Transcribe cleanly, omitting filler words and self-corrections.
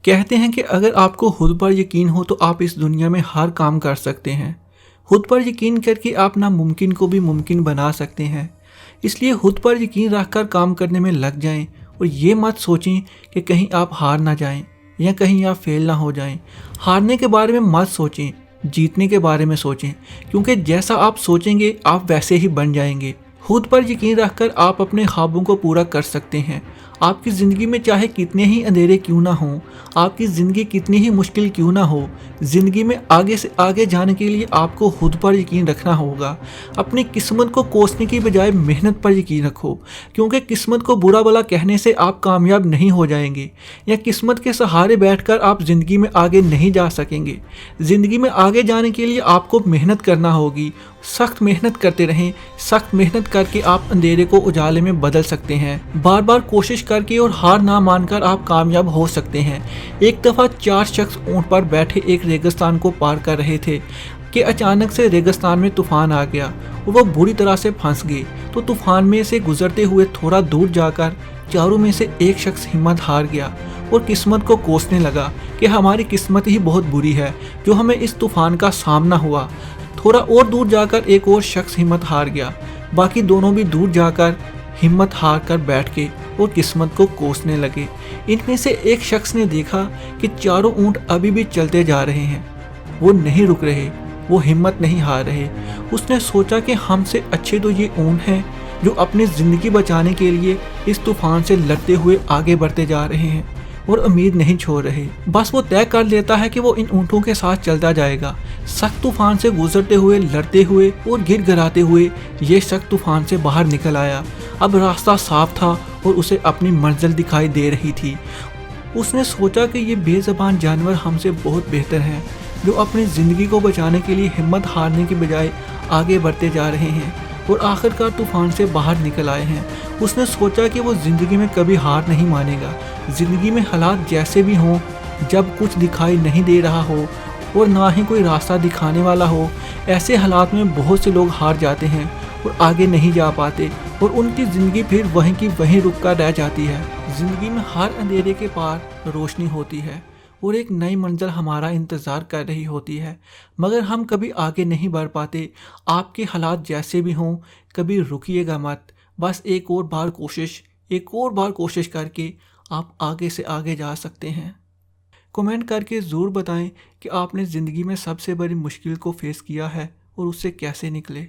कहते हैं कि अगर आपको खुद पर यकीन हो तो आप इस दुनिया में हर काम कर सकते हैं। खुद पर यकीन करके आप नामुमकिन को भी मुमकिन बना सकते हैं। इसलिए खुद पर यकीन रखकर काम करने में लग जाएं और ये मत सोचें कि कहीं आप हार ना जाएं या कहीं आप फेल ना हो जाएं। हारने के बारे में मत सोचें, जीतने के बारे में सोचें, क्योंकि जैसा आप सोचेंगे आप वैसे ही बन जाएंगे। खुद पर यकीन रखकर आप अपने ख्वाबों को पूरा कर सकते हैं। आपकी ज़िंदगी में चाहे कितने ही अंधेरे क्यों ना हों, आपकी ज़िंदगी कितनी ही मुश्किल क्यों ना हो, ज़िंदगी में आगे से आगे जाने के लिए आपको खुद पर यकीन रखना होगा। अपनी किस्मत को कोसने की बजाय मेहनत पर यकीन रखो, क्योंकि किस्मत को बुरा भला कहने से आप कामयाब नहीं हो जाएंगे या किस्मत के सहारे बैठकर आप ज़िंदगी में आगे नहीं जा सकेंगे। ज़िंदगी में आगे जाने के लिए आपको मेहनत करना होगी। सख्त मेहनत करते रहें। सख्त मेहनत करके आप अंधेरे को उजाले में बदल सकते हैं। बार बार कोशिश करके और हार ना मानकर आप कामयाब हो सकते हैं। एक दफ़ा 4 शख्स ऊंट पर बैठे एक रेगिस्तान को पार कर रहे थे कि अचानक से रेगिस्तान में तूफान आ गया और वह बुरी तरह से फंस गए। तो तूफान में से गुजरते हुए थोड़ा दूर जाकर चारों में से एक शख्स हिम्मत हार गया और किस्मत को कोसने लगा कि हमारी किस्मत ही बहुत बुरी है जो हमें इस तूफान का सामना हुआ। थोड़ा और दूर जाकर एक और शख्स हिम्मत हार गया। बाकी दोनों भी दूर जाकर हिम्मत हार कर बैठ गए और किस्मत को कोसने लगे। इनमें से एक शख्स ने देखा कि चारों ऊंट अभी भी चलते जा रहे हैं, वो नहीं रुक रहे, वो हिम्मत नहीं हार रहे। उसने सोचा कि हमसे अच्छे तो ये ऊंट हैं जो अपनी ज़िंदगी बचाने के लिए इस तूफान से लड़ते हुए आगे बढ़ते जा रहे हैं और उम्मीद नहीं छोड़ रहे। बस वो तय कर लेता है कि वो इन ऊँटों के साथ चलता जाएगा। सख्त तूफान से गुजरते हुए, लड़ते हुए और गिर गिराते हुए ये शख्स तूफान से बाहर निकल आया। अब रास्ता साफ था और उसे अपनी मंजिल दिखाई दे रही थी। उसने सोचा कि ये बेज़बान जानवर हमसे बहुत बेहतर हैं, जो अपनी ज़िंदगी को बचाने के लिए हिम्मत हारने के बजाय आगे बढ़ते जा रहे हैं और आखिरकार तूफान से बाहर निकल आए हैं। उसने सोचा कि वो ज़िंदगी में कभी हार नहीं मानेगा। ज़िंदगी में हालात जैसे भी हों, जब कुछ दिखाई नहीं दे रहा हो और ना ही कोई रास्ता दिखाने वाला हो, ऐसे हालात में बहुत से लोग हार जाते हैं और आगे नहीं जा पाते और उनकी ज़िंदगी फिर वहीं की वहीं रुक कर रह जाती है। ज़िंदगी में हर अंधेरे के पार रोशनी होती है और एक नई मंजिल हमारा इंतज़ार कर रही होती है, मगर हम कभी आगे नहीं बढ़ पाते। आपके हालात जैसे भी हों, कभी रुकिएगा मत। बस एक और बार कोशिश करके आप आगे से आगे जा सकते हैं। कमेंट करके ज़रूर बताएं कि आपने ज़िंदगी में सबसे बड़ी मुश्किल को फेस किया है और उससे कैसे निकले।